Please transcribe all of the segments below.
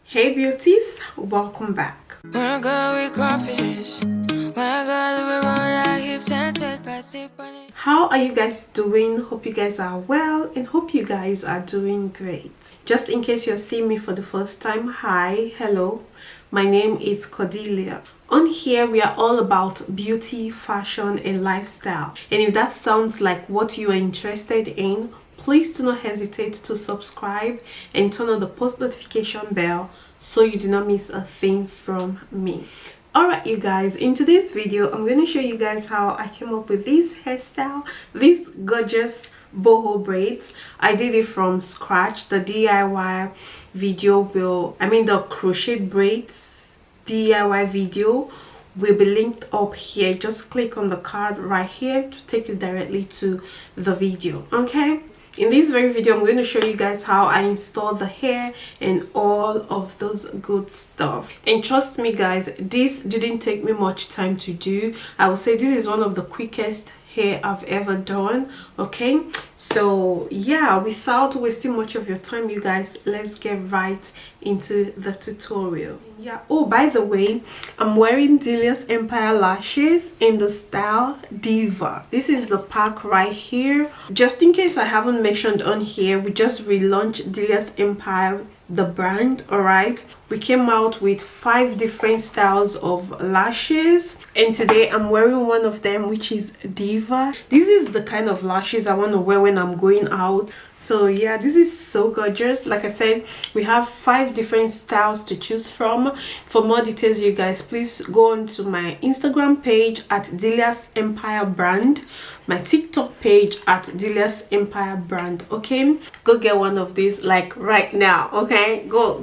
Hey beauties, welcome back. Wanna go with confidence. Wanna go roll our hips and take a sip on it. How are you guys doing? Hope you guys are well and hope you guys are doing great. Just in case you're seeing me for the first time, hi, hello. My name is Cordelia. On here we are all about beauty, fashion and lifestyle. And if that sounds like what you are interested in, please do not hesitate to subscribe and turn on the post notification bell so you do not miss a thing from me. Alright you guys, in today's video I'm going to show you guys how I came up with this hairstyle, these gorgeous boho braids. I did it from scratch. The DIY video the crochet braids DIY video will be linked up here. Just click on the card right here to take you directly to the video. Okay, in this very video I'm going to show you guys how I install the hair and all of those good stuff. And trust me guys, this didn't take me much time to do. I would say this is one of the quickest hair I've ever done. Okay, so yeah, without wasting much of your time you guys, let's get right into the tutorial. Yeah, oh by the way, I'm wearing Dilias Empire lashes in the style Diva. This is the pack right here. Just in case I haven't mentioned on here, we just relaunched Dilias Empire, the brand. All right, we came out with 5 different styles of lashes and today I'm wearing one of them, which is Diva. This is the kind of lashes I want to wear when I'm going out. So yeah, this is so gorgeous. Like I said, we have 5 different styles to choose from. For more details you guys, please go on to my Instagram page at Dilias Empire brand, my TikTok page at Dilias Empire brand. Okay, go get one of these like right now. Okay, go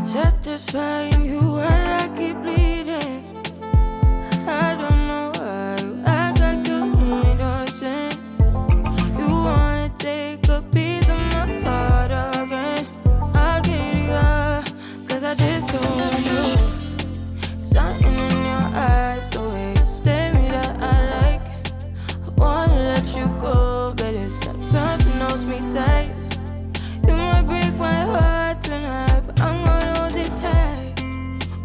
Satisfying you while I keep bleeding. I don't know why you act like you innocent. You wanna take a piece of my heart again. I'll get you out, cause I just don't know. Something in your eyes, the way you stare me that I like. I wanna let you go, but it's like something holds me tight. You might break my heart tonight, but I'm gonna hold it tight.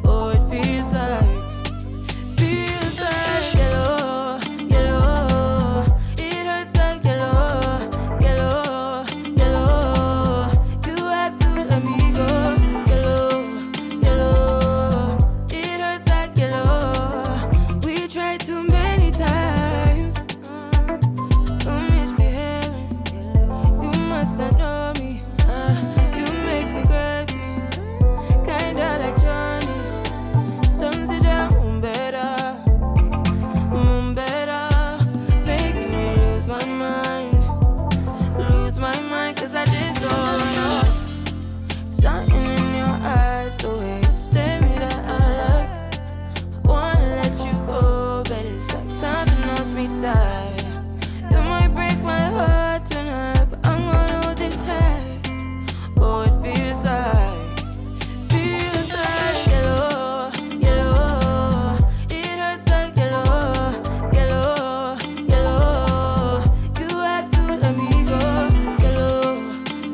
Oh, it feels like yellow, yellow. It hurts like yellow, yellow, yellow. You had to let me go, yellow, yellow. It hurts like yellow. We tried too many times. You're misbehaving. You must have known me. You make me crazy, kinda like Johnny. Don't sit down, better, making me lose my mind, cause I just don't know. Something in your eyes, the way you stare me that I like. I wanna let you go, but it's like something else me tight. You might break my heart tonight, but I'm gonna hold it tight. Oh, it feels like yellow, yellow. It hurts like yellow, yellow, yellow. You had to let me go, yellow,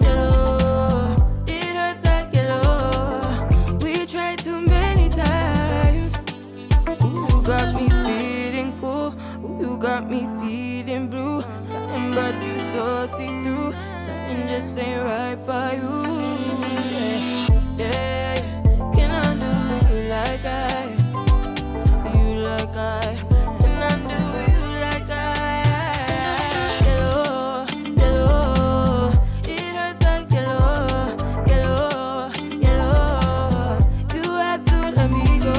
yellow. It hurts like yellow. We tried too many times. Ooh, you got me feeling cool. Ooh, you got me feeling blue. Something about you so see-through. Something just ain't right by you. Yeah, can I do you like I? You like I? Can I do you like I? Yellow, yellow. It hurts like yellow, yellow, yellow. You had to let me go.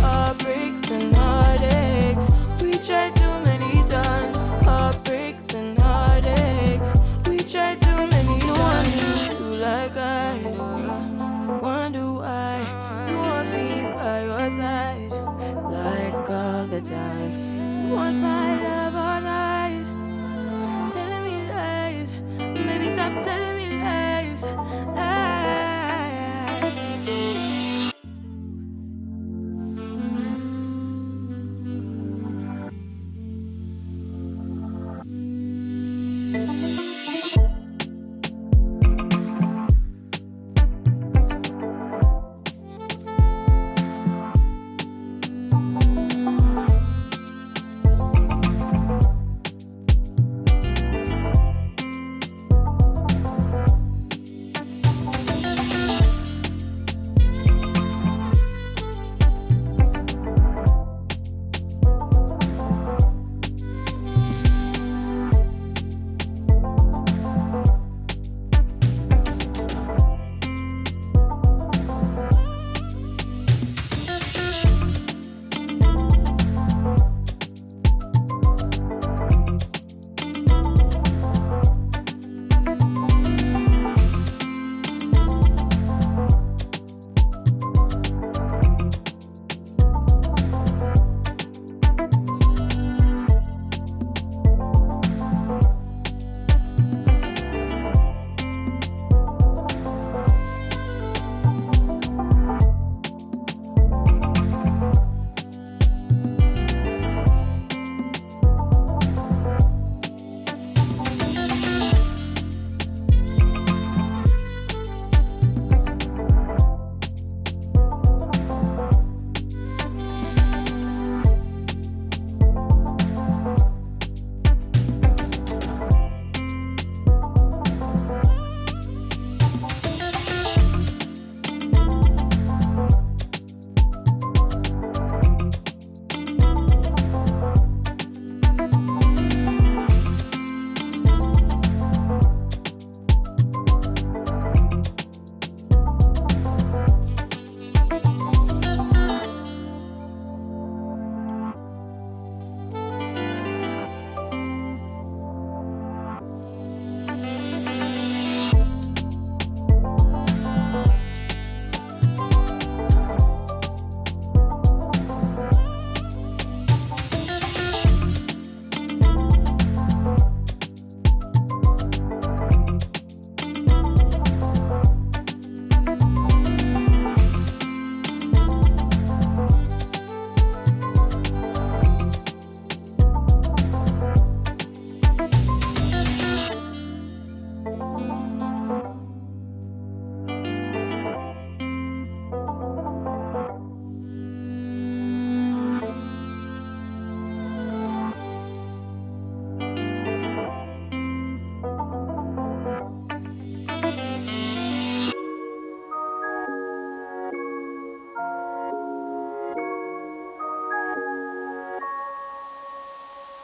Heartbreaks and heartaches. We tried too many times. Heartbreaks and heartaches. We tried too many times. No one knew you like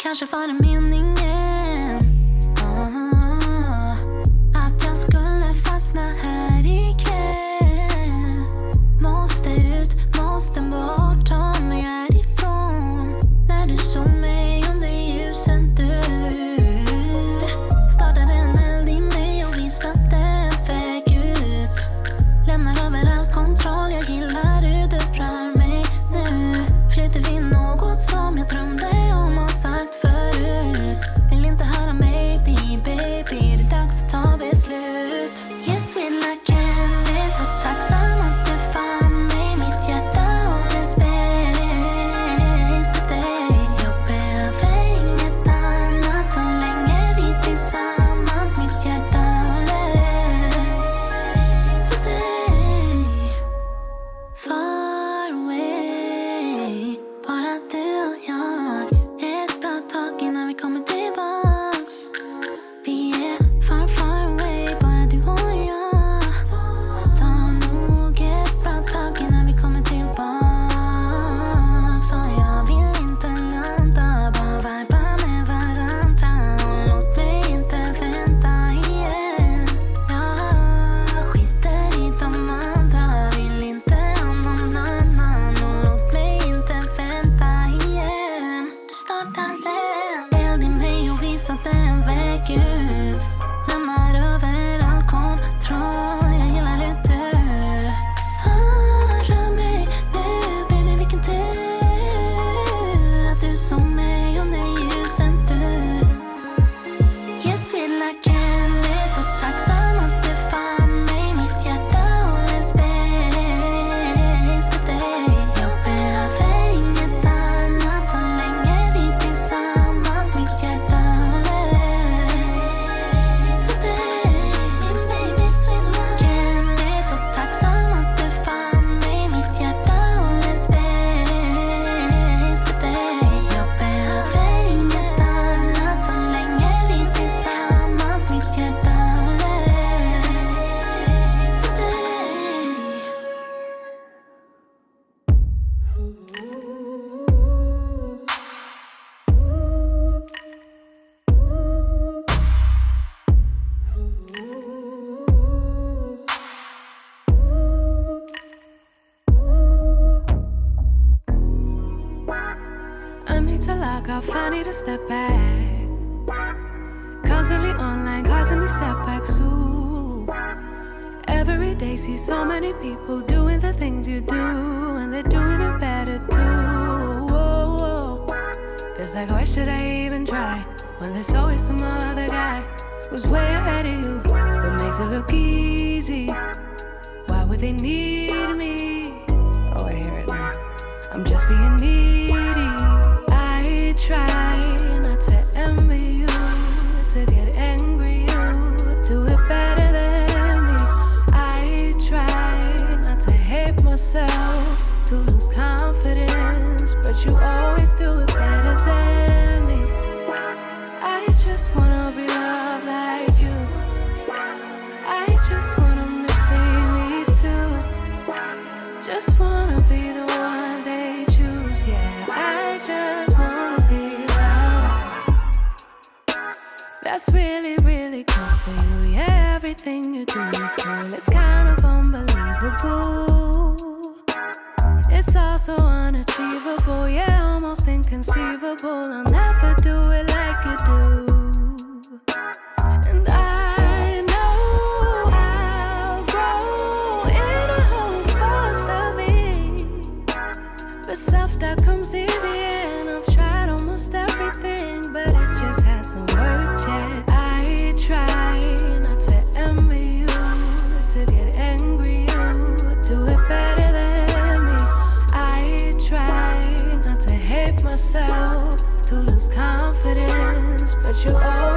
Kanske var det meningen att jag skulle fastna här ikväll. Måste ut, måste bort, ta mig härifrån. När du såg mig under ljusen du startade en eld i mig och visade en väg ut. Lämnar över all kontroll, jag gillar hur du rör mig nu. Flyter vi något som jag drömde om och sagt förut. Vill inte höra maybe, baby, det är dags att ta beslut. Yes, we like candy, så tacksam att du fann mig. Mitt hjärta håller space för dig. Jag behöver inget annat så länge vi tillsammans. Mitt hjärta håller för dig. Far away, bara du och jag. Ett bra tag innan vi kommer tillbaks. Vi är far, far away, bara du och jag. Ta nog ett bra tag innan vi kommer tillbaks. Och jag vill inte landa, bara viba med varandra. Och låt mig inte vänta igen. Jag skiter i de andra, vill inte ha någon annan. Och låt mig inte vänta igen. Du startade eld i mig och visade en väg ut. Lämnar över all kontroll, jag gillar hur du rör mig nu. Baby, vilken tur att du såg mig under ljusen du. Yes, we like candy, så tacksam att du fann mig. Mitt hjärta håller space för dig. Jag behöver inget annat så länge vi tillsammans. Mitt hjärta håller för dig. Min baby, sweet like candy, så tacksam att du fann mig. Mitt hjärta håller space för dig. Jag behöver inget annat så länge vi tillsammans. Mitt hjärta håller för dig. I need to log off, I need to step back. Constantly online, causing me setbacks too. Every day see so many people doing the things you do, and they're doing it better too. Whoa. Feels like, why should I even try when there's always some other guy who's way ahead of you, but makes it look easy. Why would they need me? Oh, I hear it now. I'm just being needy. I try not to envy you, to get angry you do it better than me. I try not to hate myself, to lose confidence, but you always do it better than me. I just wanna be loved like you. I just want them to see me too. Just wanna be the one they choose. Yeah, I just wanna be loved. That's really, really good for you. Yeah, everything you do is cool. It's kind of unbelievable. It's also unachievable. Yeah, almost inconceivable. I'll never do it like you do. And I know I'll grow in a host forced of me. But self-doubt comes easy, and I've tried almost everything, but it just hasn't worked yet. I try not to envy you, to get angry you do it better than me. I try not to hate myself, to lose confidence, but you always